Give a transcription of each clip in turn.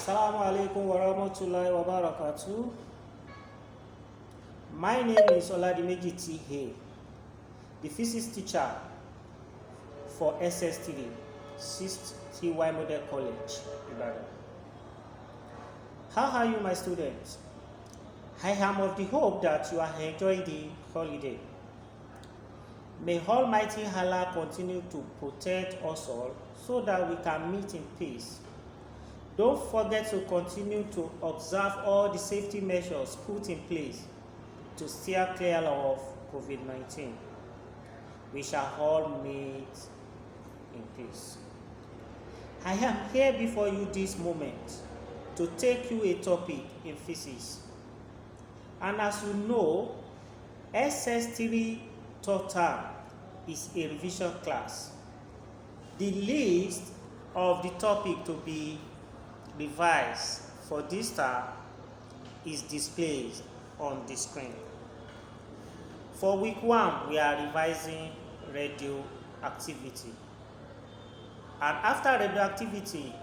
Assalamu alaikum warahmatullahi wabarakatuh. My name is Oladimeji T. the physics teacher for ss3, 6th TY Model College, Ibadan. How are you, my students? I am of the hope that you are enjoying the holiday. May Almighty Allah continue to protect us all so that we can meet in peace. Don't forget to continue to observe all the safety measures put in place to steer clear of COVID-19. We shall all meet in peace. I am here before you this moment to take you a topic in physics. And as you know, ss3 third term is a revision class. The list of the topic to be revised for this term is displayed on the screen. For week 1, we are revising radioactivity. And after radioactivity,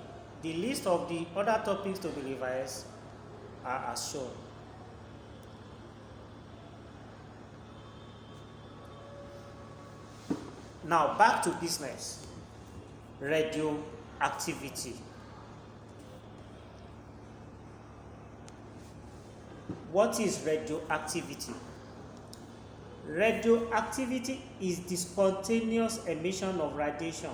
the list of the other topics to be revised are as shown. Now back to business. Radioactivity. What is radioactivity? Radioactivity is the spontaneous emission of radiation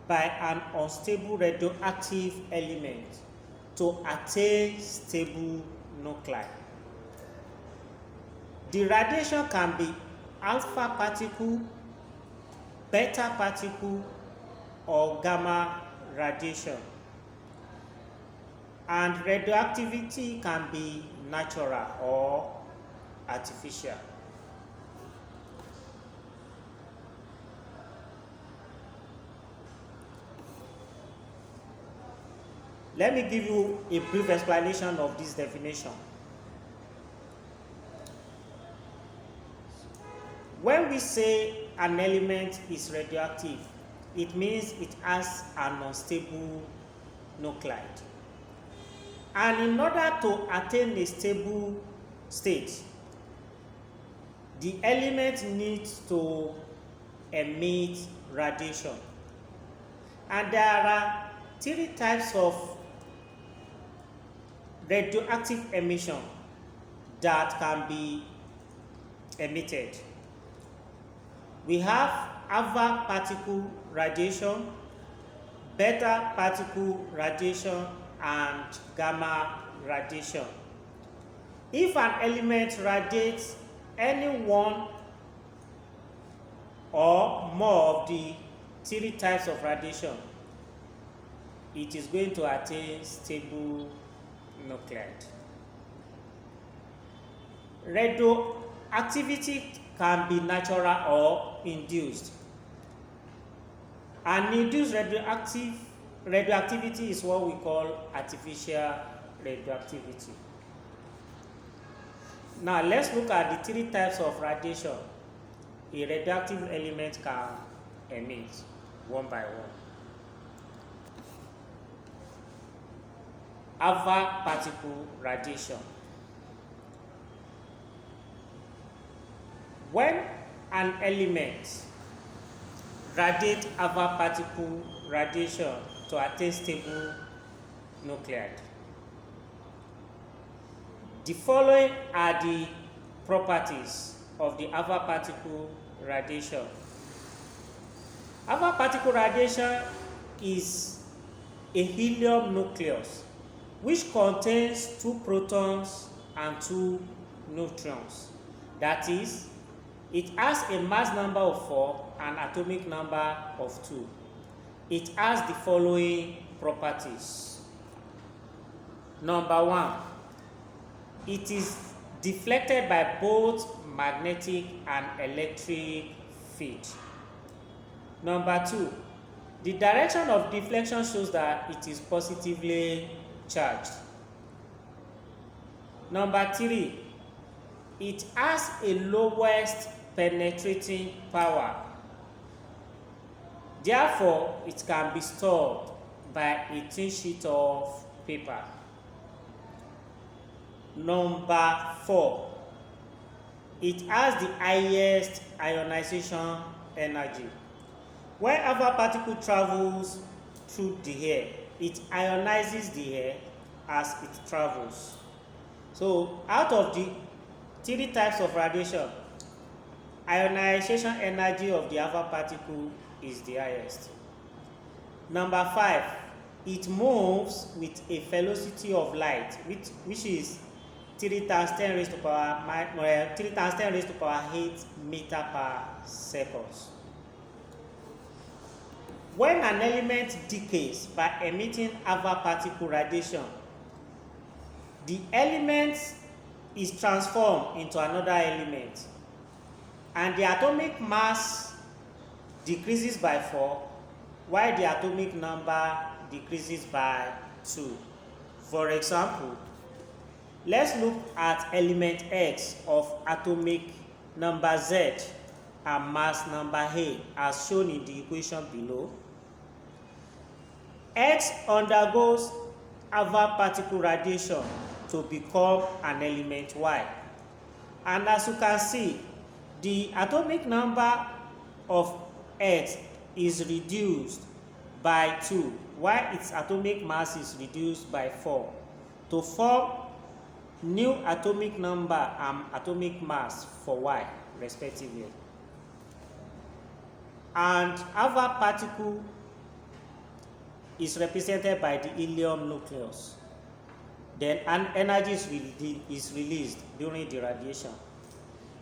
by an unstable radioactive element to attain stable nuclei. The radiation can be alpha particle, beta particle, or gamma radiation. And radioactivity can be natural or artificial. Let me give you a brief explanation of this definition. When we say an element is radioactive, it means it has an unstable nuclide. And in order to attain a stable state, the element needs to emit radiation. And there are 3 types of radioactive emission that can be emitted. We have alpha particle radiation, beta particle radiation, and gamma radiation. If an element radiates any one or more of the 3 types of radiation, it is going to attain stable nuclide. Radioactivity can be natural or induced. And induced radioactivity is what we call artificial radioactivity. Now let's look at the 3 types of radiation a radioactive element can emit one by one. Alpha particle radiation. When an element radiates alpha particle radiation to attain stable nuclide, the following are the properties of the alpha particle radiation. Alpha particle radiation is a helium nucleus which contains 2 protons and 2 neutrons. That is, it has a mass number of 4 and atomic number of 2. It has the following properties. Number 1, it is deflected by both magnetic and electric field. Number 2, the direction of deflection shows that it is positively charged. Number 3, it has a lowest penetrating power. Therefore, it can be stored by a thin sheet of paper. Number 4, it has the highest ionization energy. When alpha particle travels through the air, it ionizes the air as it travels. So out of the 3 types of radiation, ionization energy of the alpha particle is the highest. Number 5, it moves with a velocity of light, which is 3 times 10 raised to power 8 meter per second. When an element decays by emitting alpha particle radiation, the element is transformed into another element, and the atomic mass decreases by 4, while the atomic number decreases by 2. For example, let's look at element X of atomic number Z and mass number A as shown in the equation below. X undergoes alpha particle radiation to become an element Y. And as you can see, the atomic number of X is reduced by 2, while its atomic mass is reduced by 4 to form new atomic number and atomic mass for Y, respectively. And alpha particle is represented by the helium nucleus. Then an energy is released during the radiation.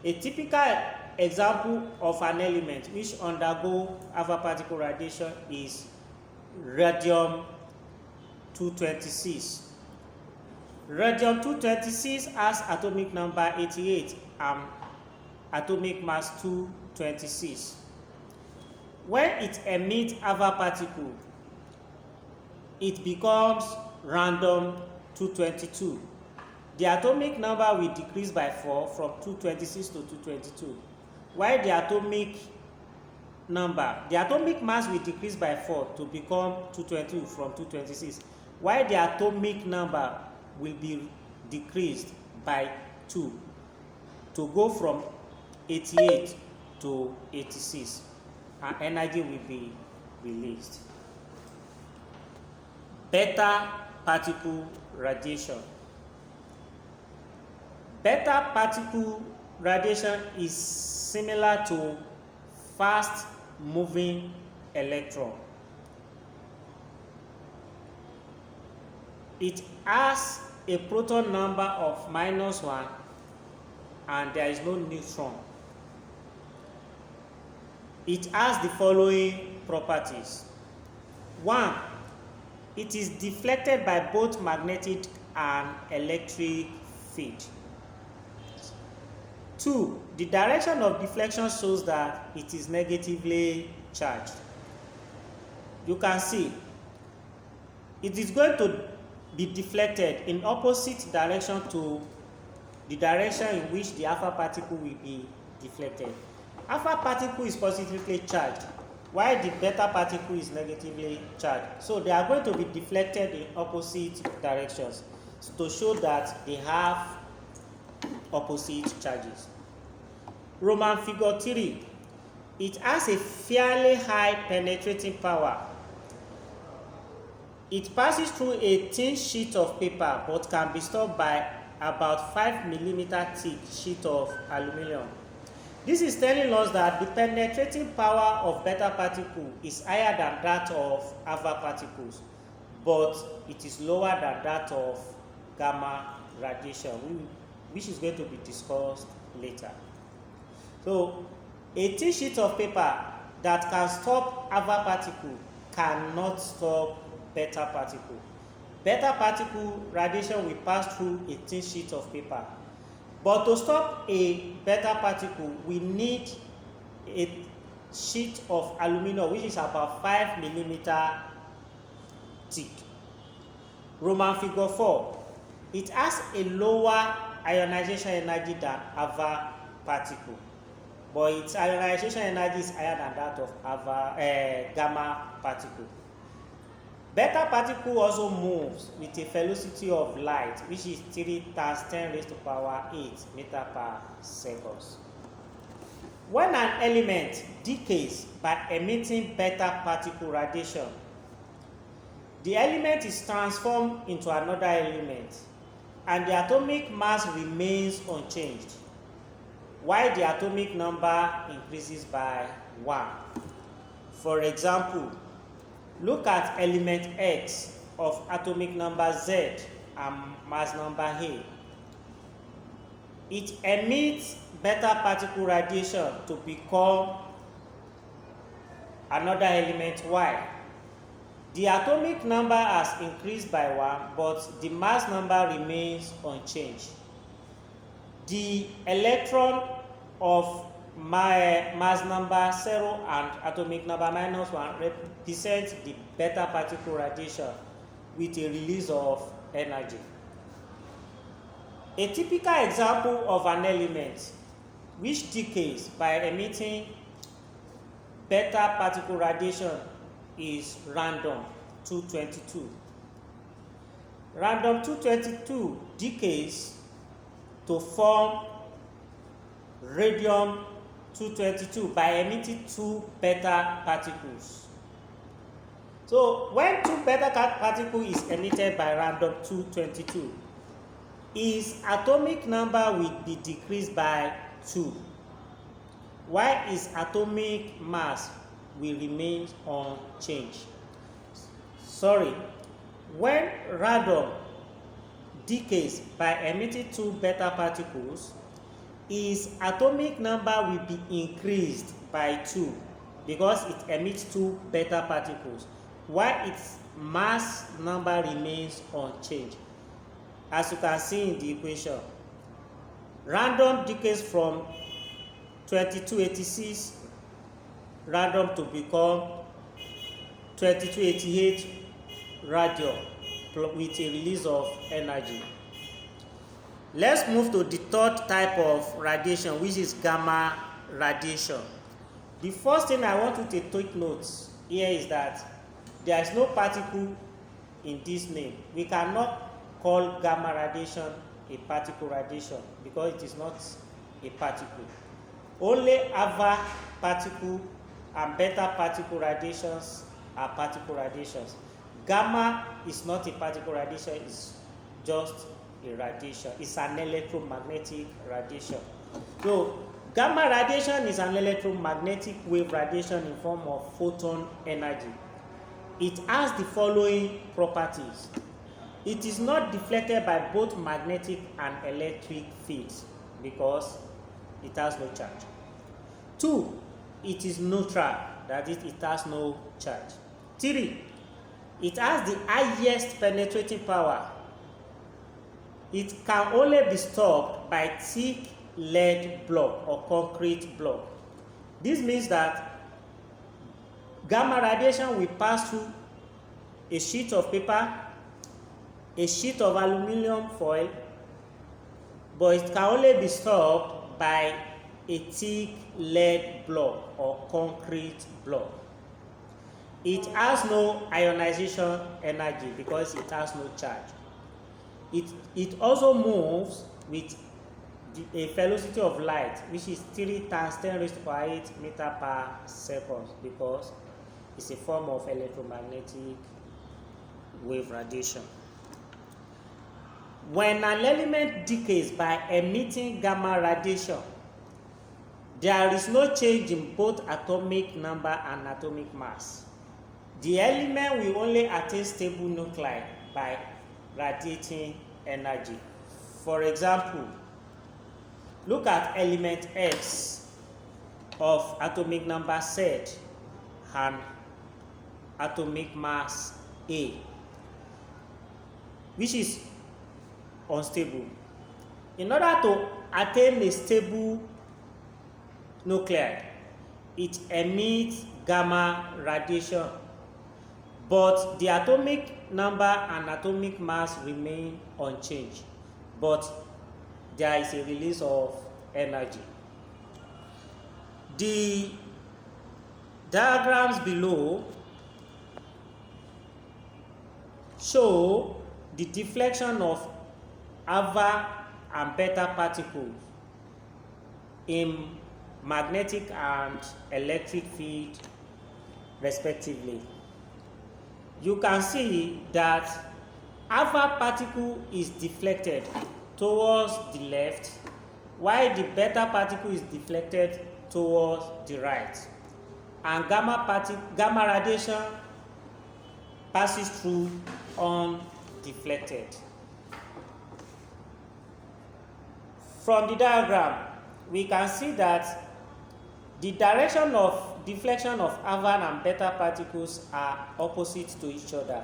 A typical example of an element which undergo alpha particle radiation is radium-226. Radium-226 has atomic number 88 and atomic mass 226. When it emits alpha particle, it becomes random-222. The atomic number will decrease by 4 from 226 to 222, while the atomic mass will decrease by 4 to become 222 from 226, while the atomic number will be decreased by 2 to go from 88 to 86, and energy will be released. Beta particle radiation. Beta particle radiation is similar to fast moving electron. It has a proton number of -1 and there is no neutron. It has the following properties. 1, it is deflected by both magnetic and electric field. 2, the direction of deflection shows that it is negatively charged. You can see it is going to be deflected in opposite direction to the direction in which the alpha particle will be deflected. Alpha particle is positively charged, while the beta particle is negatively charged. So they are going to be deflected in opposite directions to show that they have opposite charges. Roman figure 3. It has a fairly high penetrating power. It passes through a thin sheet of paper but can be stopped by about 5 mm thick sheet of aluminum. This is telling us that the penetrating power of beta particle is higher than that of alpha particles, but it is lower than that of gamma radiation, which is going to be discussed later. So, a thin sheet of paper that can stop alpha particle cannot stop beta particle. Beta particle radiation will pass through a thin sheet of paper. But to stop a beta particle, we need a sheet of aluminum which is about 5 mm thick. Roman figure 4. It has a lower ionization energy than alpha particle, but its ionization energy is higher than that of gamma particle. Beta particle also moves with a velocity of light, which is 3 times 10 raised to power 8 meter per second. When an element decays by emitting beta particle radiation, the element is transformed into another element, and the atomic mass remains unchanged, while the atomic number increases by 1. For example, look at element X of atomic number Z and mass number A. It emits beta particle radiation to become another element Y. The atomic number has increased by 1, but the mass number remains unchanged. The electron of mass number 0 and atomic number -1 represent the beta particle radiation with a release of energy. A typical example of an element which decays by emitting beta particle radiation is radium-222. Radium-222 decays to form radium-222 by emitting 2 beta particles. So when 2 beta particles is emitted by radium-222, its atomic number will be decreased by 2, while its atomic mass will remain unchanged. When radium decays by emitting 2 beta particles, its atomic number will be increased by 2 because it emits 2 beta particles, while its mass number remains unchanged. As you can see in the equation, radium decays from 2286 radium to become 2288 radium with a release of energy. Let's move to the third type of radiation, which is gamma radiation. The first thing I want you to take notes here is that there is no particle in this name. We cannot call gamma radiation a particle radiation because it is not a particle. Only alpha particle and beta particle radiations are particle radiations. Gamma is not a particle radiation, it's just a radiation. It's an electromagnetic radiation. So gamma radiation is an electromagnetic wave radiation in form of photon energy. It has the following properties. It is not deflected by both magnetic and electric fields because it has no charge. 2, it is neutral, that is, it has no charge. 3, it has the highest penetrating power. It can only be stopped by thick lead block or concrete block. This means that gamma radiation will pass through a sheet of paper, a sheet of aluminum foil, but it can only be stopped by a thick lead block or concrete block. It has no ionization energy because it has no charge. It also moves with a velocity of light, which is 3 times 10 raised to 8 meter per second, because it's a form of electromagnetic wave radiation. When an element decays by emitting gamma radiation, there is no change in both atomic number and atomic mass. The element will only attain stable nuclei by radiating energy. For example, look at element X of atomic number Z and atomic mass A, which is unstable. In order to attain a stable nuclei, it emits gamma radiation, but the atomic number and atomic mass remain unchanged, but there is a release of energy. The diagrams below show the deflection of alpha and beta particles in magnetic and electric field respectively. You can see that alpha particle is deflected towards the left, while the beta particle is deflected towards the right, and gamma radiation passes through undeflected. From the diagram, we can see that the direction of deflection of alpha and beta particles are opposite to each other.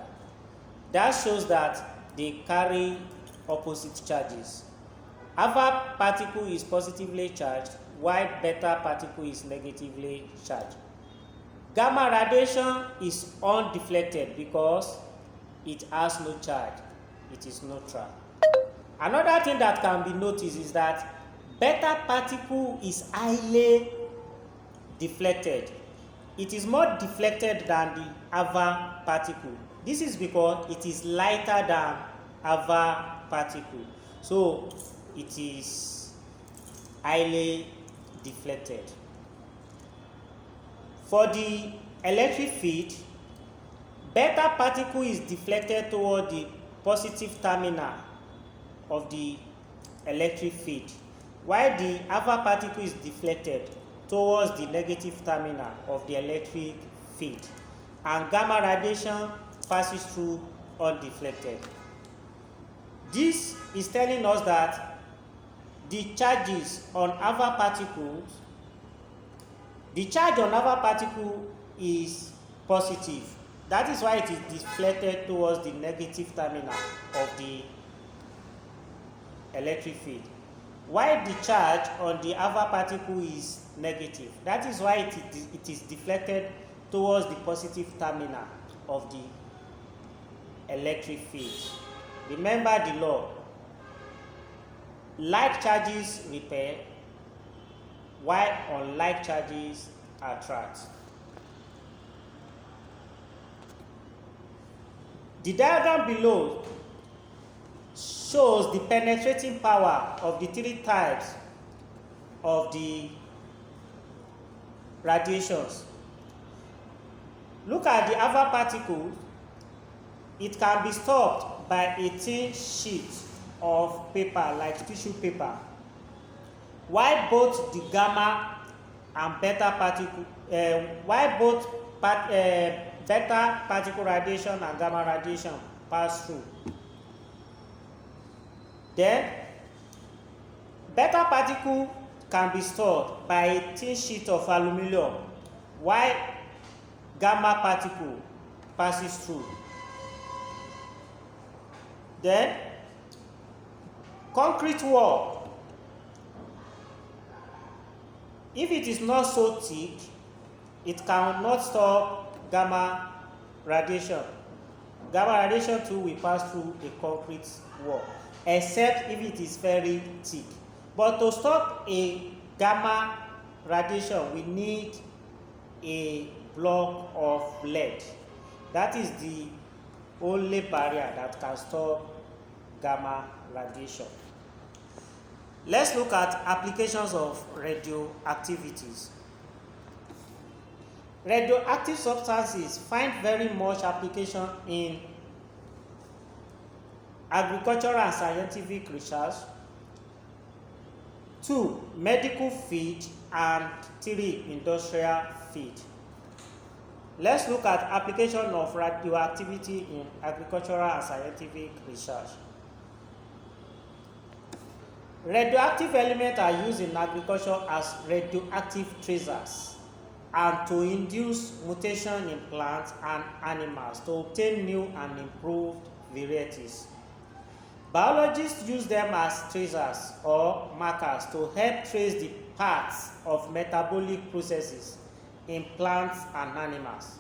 That shows that they carry opposite charges. Alpha particle is positively charged, while beta particle is negatively charged. Gamma radiation is undeflected because it has no charge. It is neutral. Another thing that can be noticed is that beta particle is highly deflected. It is more deflected than the alpha particle. This is because it is lighter than alpha particle. So it is highly deflected. For the electric field, beta particle is deflected toward the positive terminal of the electric field, while the alpha particle is deflected towards the negative terminal of the electric field, and gamma radiation passes through undeflected. This is telling us that the charges on alpha particles, the charge on alpha particle is positive. That is why it is deflected towards the negative terminal of the electric field, while the charge on the alpha particle is negative. That is why it is deflected towards the positive terminal of the electric field. Remember the law. Like charges repel, while unlike charges attract. The diagram below shows the penetrating power of the three types of the radiations. Look at the alpha particle. It can be stopped by a thin sheet of paper like tissue paper, while both the gamma and beta particle, beta particle radiation and gamma radiation pass through. Then beta particle can be stored by a thin sheet of aluminum, while gamma particle passes through. Then concrete wall, if it is not so thick, it cannot stop gamma radiation. Gamma radiation too will pass through a concrete wall, except if it is very thick. But to stop a gamma radiation, we need a block of lead. That is the only barrier that can stop gamma radiation. Let's look at applications of radioactivities. Radioactive substances find very much application in agricultural and scientific research, 2, medical field, and 3, industrial field. Let's look at application of radioactivity in agricultural and scientific research. Radioactive elements are used in agriculture as radioactive tracers and to induce mutation in plants and animals to obtain new and improved varieties. Biologists use them as tracers or markers to help trace the paths of metabolic processes in plants and animals.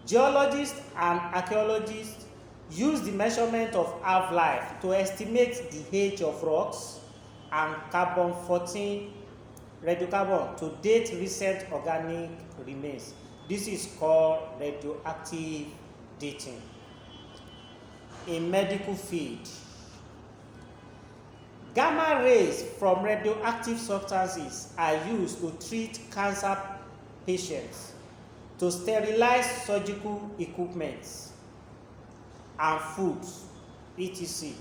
Geologists and archaeologists use the measurement of half-life to estimate the age of rocks and carbon-14 radiocarbon to date recent organic remains. This is called radioactive dating. in medical field. Gamma rays from radioactive substances are used to treat cancer patients, to sterilize surgical equipment and foods, etc.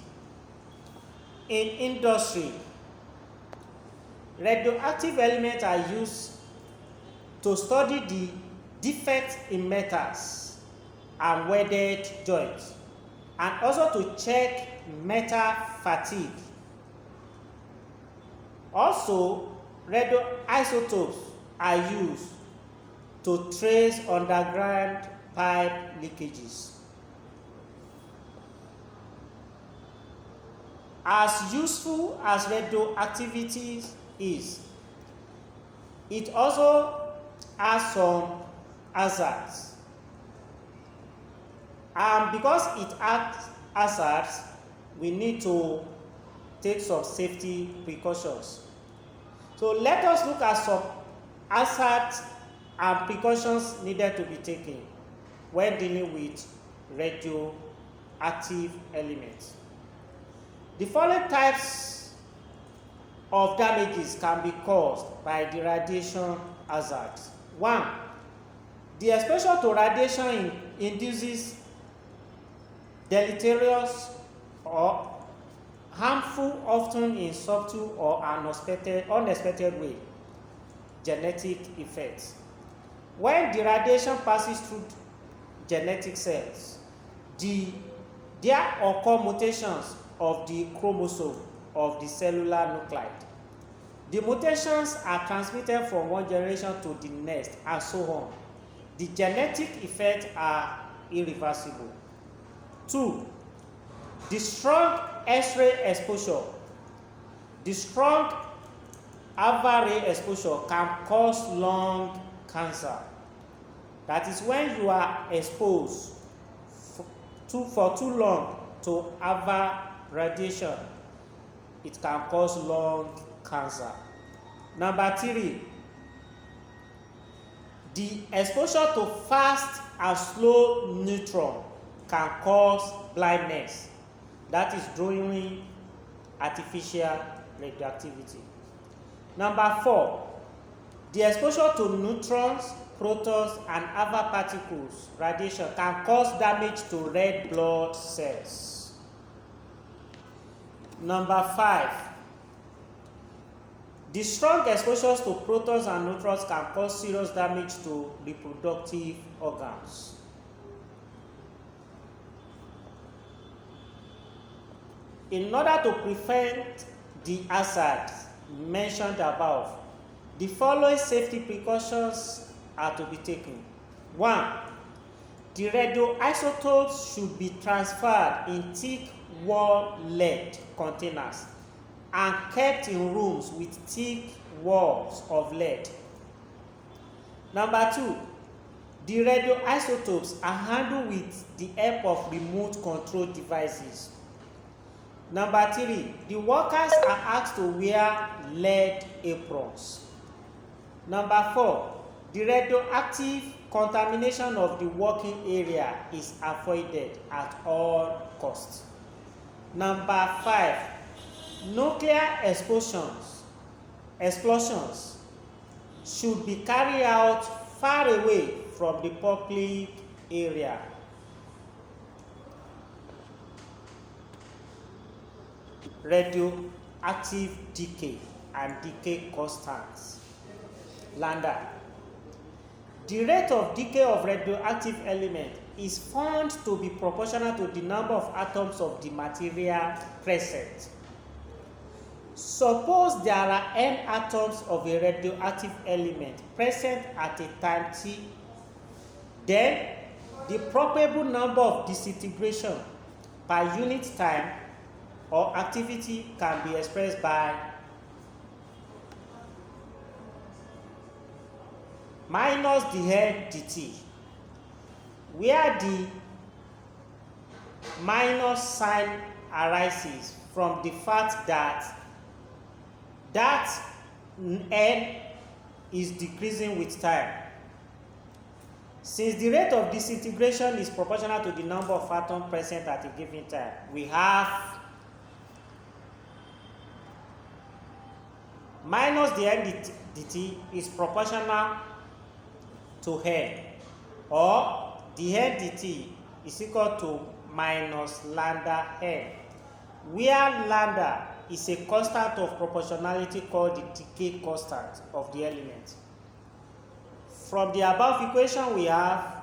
In industry, radioactive elements are used to study the defects in metals and welded joints, and also to check metal fatigue. Also, radioisotopes are used to trace underground pipe leakages. As useful as radioactivity is, it also has some hazards. And because it has hazards, we need to take some safety precautions. So let us look at some hazards and precautions needed to be taken when dealing with radioactive elements. The following types of damages can be caused by the radiation hazard. 1. The exposure to radiation induces deleterious or harmful, often in subtle or unexpected way, genetic effects. When the radiation passes through genetic cells, there occur mutations of the chromosome of the cellular nuclide. The mutations are transmitted from one generation to the next, and so on. The genetic effects are irreversible. 2. The strong X-ray exposure. The strong alpha ray exposure can cause lung cancer. That is when you are exposed for too long to alpha radiation, it can cause lung cancer. Number 3, the exposure to fast and slow neutron can cause blindness. That is during artificial radioactivity. Number 4, the exposure to neutrons, protons, and other particles, radiation, can cause damage to red blood cells. Number 5, the strong exposures to protons and neutrons can cause serious damage to reproductive organs. In order to prevent the hazard mentioned above, the following safety precautions are to be taken. 1. The radioisotopes should be transferred in thick wall lead containers and kept in rooms with thick walls of lead. Number 2, the radioisotopes are handled with the help of remote control devices. Number 3, the workers are asked to wear lead aprons. Number 4, the radioactive contamination of the working area is avoided at all costs. Number 5, nuclear explosions should be carried out far away from the public area. Radioactive decay and decay constants. Lambda. The rate of decay of radioactive element is found to be proportional to the number of atoms of the material present. Suppose there are n atoms of a radioactive element present at a time t, then the probable number of disintegration per unit time or activity can be expressed by minus the n dt, where the minus sign arises from the fact that n is decreasing with time. Since the rate of disintegration is proportional to the number of atoms present at a given time, we have minus the n dt is proportional to n, or the n dt is equal to minus lambda n, where lambda is a constant of proportionality called the decay constant of the element. From the above equation, we have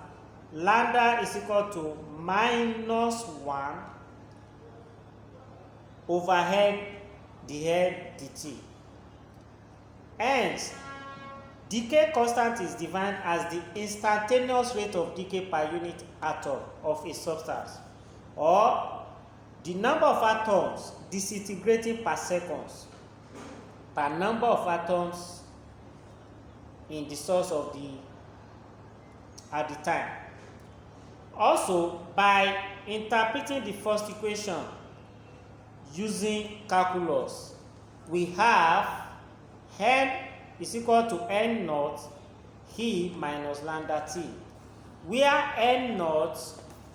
lambda is equal to minus 1 over n the n dt. Hence, decay constant is defined as the instantaneous rate of decay per unit atom of a substance, or the number of atoms disintegrating per second per number of atoms in the source of the at the time. Also, by interpreting the first equation using calculus, we have n is equal to n naught E minus lambda t, where n naught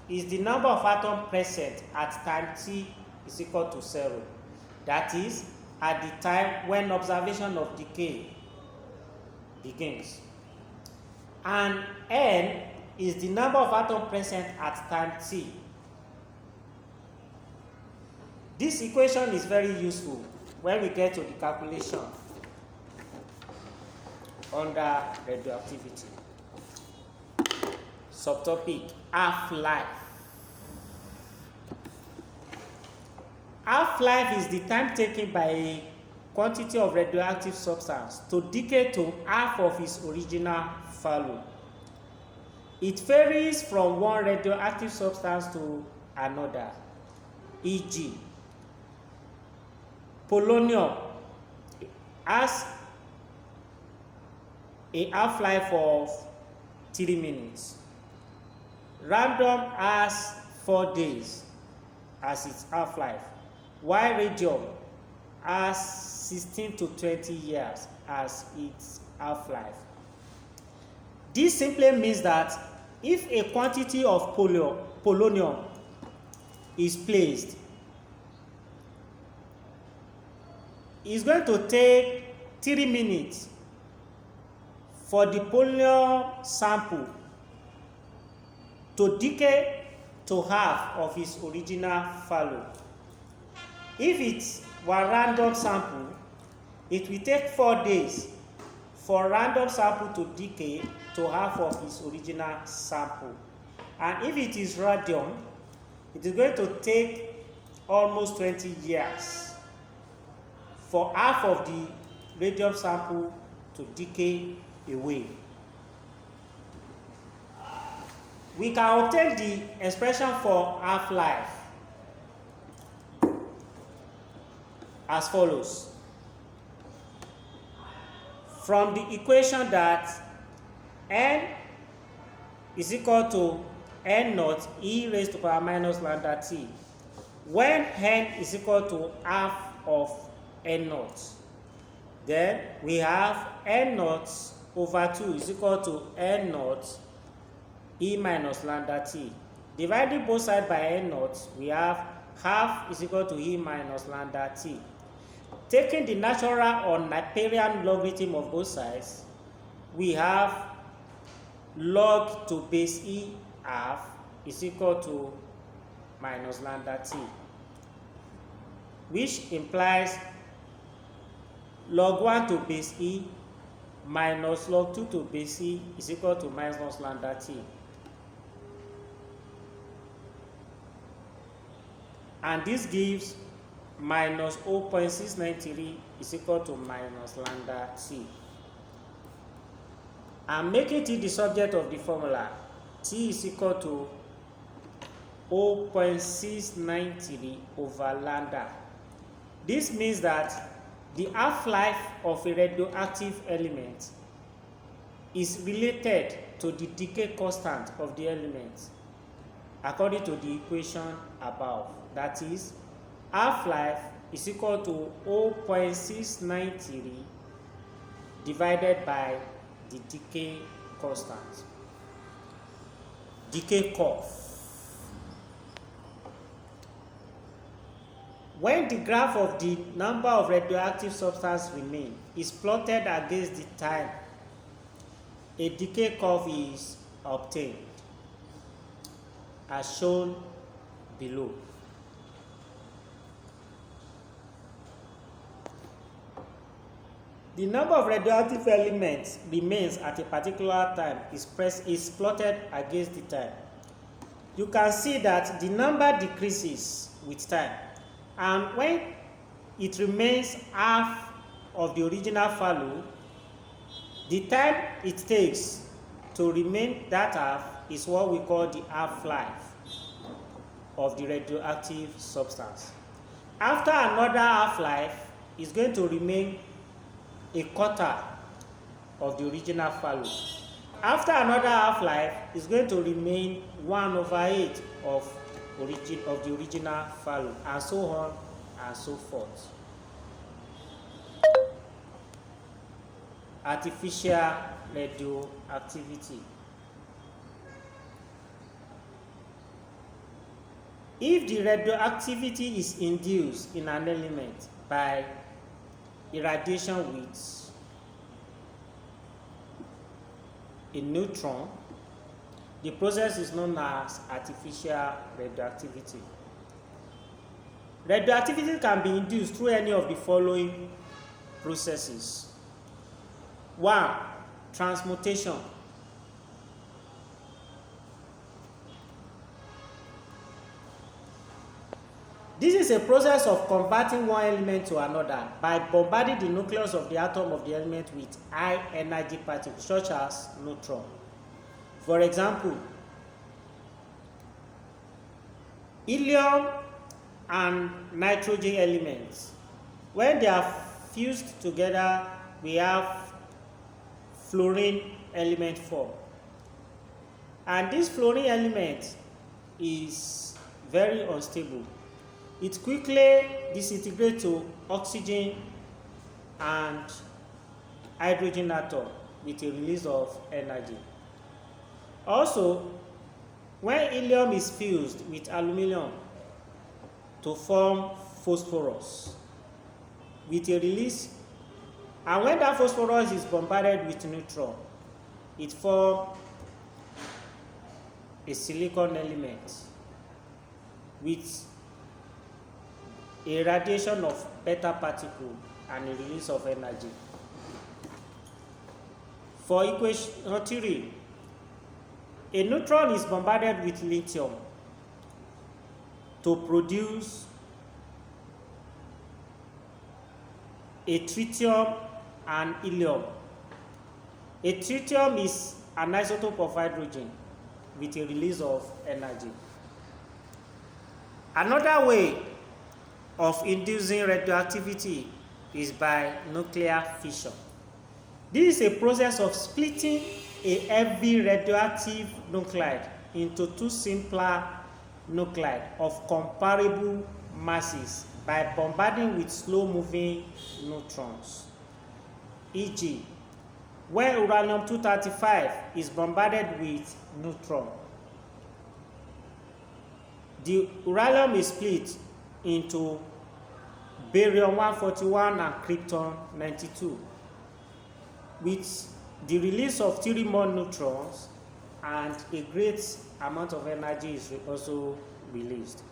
is the number of atoms present at time t is equal to 0. That is, at the time when observation of decay begins. And n is the number of atoms present at time t. This equation is very useful when we get to the calculation under radioactivity. Subtopic: half-life. Half-life is the time taken by a quantity of radioactive substance to decay to half of its original value. It varies from one radioactive substance to another. E.g., polonium has a half-life of 3 minutes. Radium has 4 days as its half-life, while radium has 16 to 20 years as its half-life. This simply means that if a quantity of polonium is placed, it's going to take 3 minutes for the polonium sample to decay to half of its original value. If it were random sample, it will take 4 days for random sample to decay to half of its original sample. And if it is radium, it is going to take almost 20 years for half of the radium sample to decay away. We can obtain the expression for half-life as follows. From the equation that n is equal to n naught e raised to power minus lambda t, when n is equal to half of n naught, then we have n naught over 2 is equal to n naught e minus lambda t. Dividing both sides by n naught, we have half is equal to e minus lambda t. Taking the natural or Napierian logarithm of both sides, we have log to base e half is equal to minus lambda t, which implies log 1 to base e minus log 2 to base e is equal to minus lambda t. And this gives minus 0.693 is equal to minus lambda t. I'm making t the subject of the formula. T is equal to 0.693 over lambda. This means that the half-life of a radioactive element is related to the decay constant of the element according to the equation above. That is, half-life is equal to 0.693 divided by the decay constant. decay curve. When the graph of the number of radioactive substances remain is plotted against the time, a decay curve is obtained, as shown below. The number of radioactive elements remains at a particular time is plotted against the time. You can see that the number decreases with time, and when it remains half of the original value, the time it takes to remain that half is what we call the half-life of the radioactive substance. After another half-life, it's going to remain a quarter of the original value. After another half-life, it's going to remain 1/8 of the original value, and so on and so forth. Artificial radioactivity. If the radioactivity is induced in an element by irradiation with a neutron, the process is known as artificial radioactivity. Radioactivity can be induced through any of the following processes. 1. Transmutation. This is a process of converting one element to another by bombarding the nucleus of the atom of the element with high energy particles such as neutron. For example, helium and nitrogen elements, when they are fused together, we have fluorine element form. And this fluorine element is very unstable. It quickly disintegrates to oxygen and hydrogen atom with a release of energy. Also, when helium is fused with aluminum to form phosphorus with a release, and when that phosphorus is bombarded with neutron, it forms a silicon element with a radiation of beta particle and a release of energy. For equation 3, a neutron is bombarded with lithium to produce a tritium and helium. A tritium is an isotope of hydrogen with a release of energy. Another way of inducing radioactivity is by nuclear fission. This is a process of splitting a heavy radioactive nuclide into two simpler nuclide of comparable masses by bombarding with slow-moving neutrons. E.g., when uranium-235 is bombarded with neutron, the uranium is split into barium-141 and krypton-92 with the release of 3 more neutrons, and a great amount of energy is also released.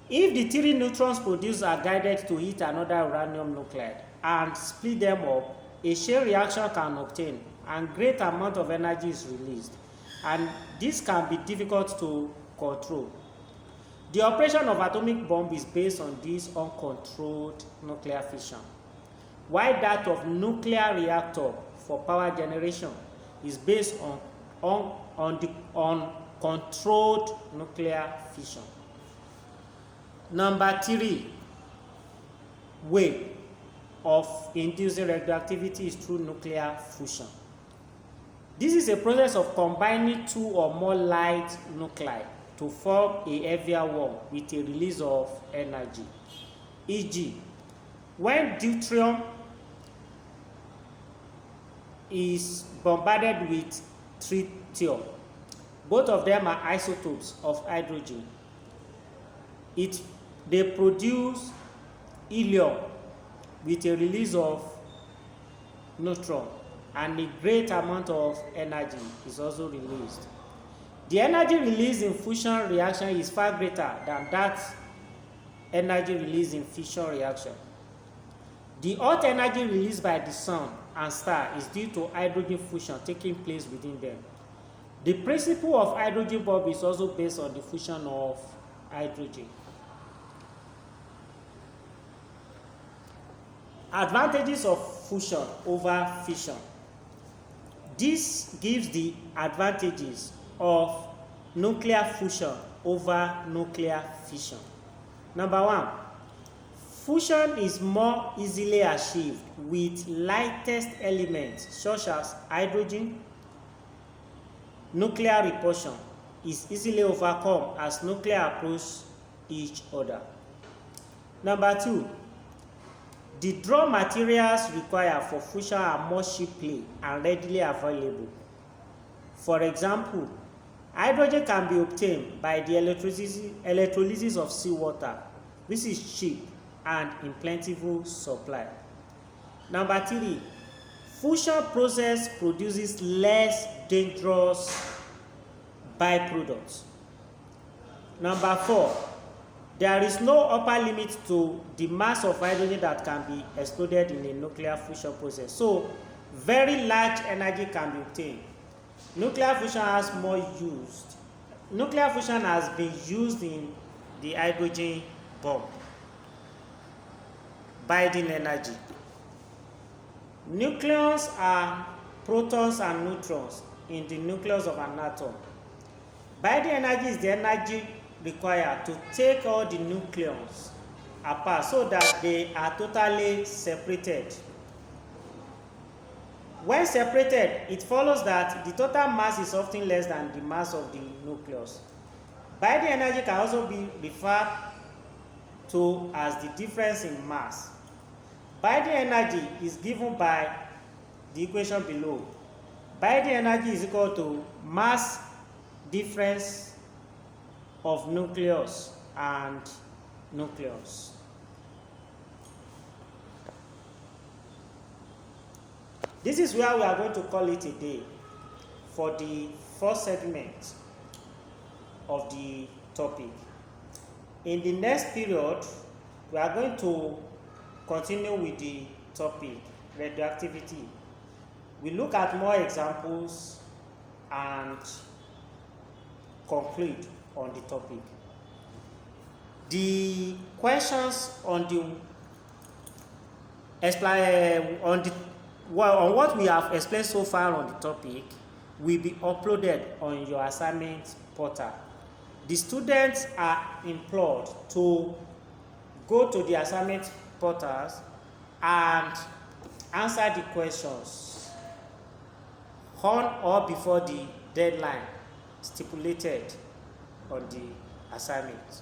If the 3 neutrons produced are guided to hit another uranium nuclide and split them up, a chain reaction can obtain and great amount of energy is released, and this can be difficult to control. The operation of atomic bomb is based on this uncontrolled nuclear fission, while that of nuclear reactor for power generation is based on controlled nuclear fission. Number 3 way of inducing radioactivity is through nuclear fusion. This is a process of combining 2 or more light nuclei to form a heavier one with a release of energy. E.g., when deuterium is bombarded with tritium. Both of them are isotopes of hydrogen. They produce helium with a release of neutron, and a great amount of energy is also released. The energy released in fusion reaction is far greater than that energy released in fission reaction. The hot energy released by the sun and star is due to hydrogen fusion taking place within them. The principle of hydrogen bulb is also based on the fusion of hydrogen. Advantages of fusion over fission. This gives the advantages of nuclear fusion over nuclear fission. Number one, fusion is more easily achieved with lightest elements such as hydrogen. Nuclear repulsion is easily overcome as nuclei approach each other. Number two, the raw materials required for fusion are more cheaply and readily available. For example, hydrogen can be obtained by the electrolysis of seawater, which is cheap and in plentiful supply. Number three, fusion process produces less dangerous byproducts. Number four, there is no upper limit to the mass of hydrogen that can be exploded in a nuclear fusion process. So, very large energy can be obtained. Nuclear fusion has been used in the hydrogen bomb. Binding energy. Nucleons are protons and neutrons in the nucleus of an atom. Binding energy is the energy required to take all the nucleons apart so that they are totally separated. When separated, it follows that the total mass is often less than the mass of the nucleus. Binding energy can also be referred to as the difference in mass. Binding energy is given by the equation below. Binding energy is equal to mass difference of nucleus and nucleus. This is where we are going to call it a day for the first segment of the topic. In the next period, we are going to continue with the topic, radioactivity. We look at more examples and conclude on the topic. The questions on what we have explained so far on the topic will be uploaded on your assignment portal. The students are implored to go to the assignment portals and answer the questions on or before the deadline stipulated on the assignment.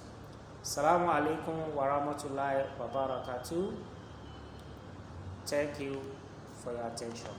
Assalamu alaikum wa rahmatullahi wa barakatuh. Thank you for your attention.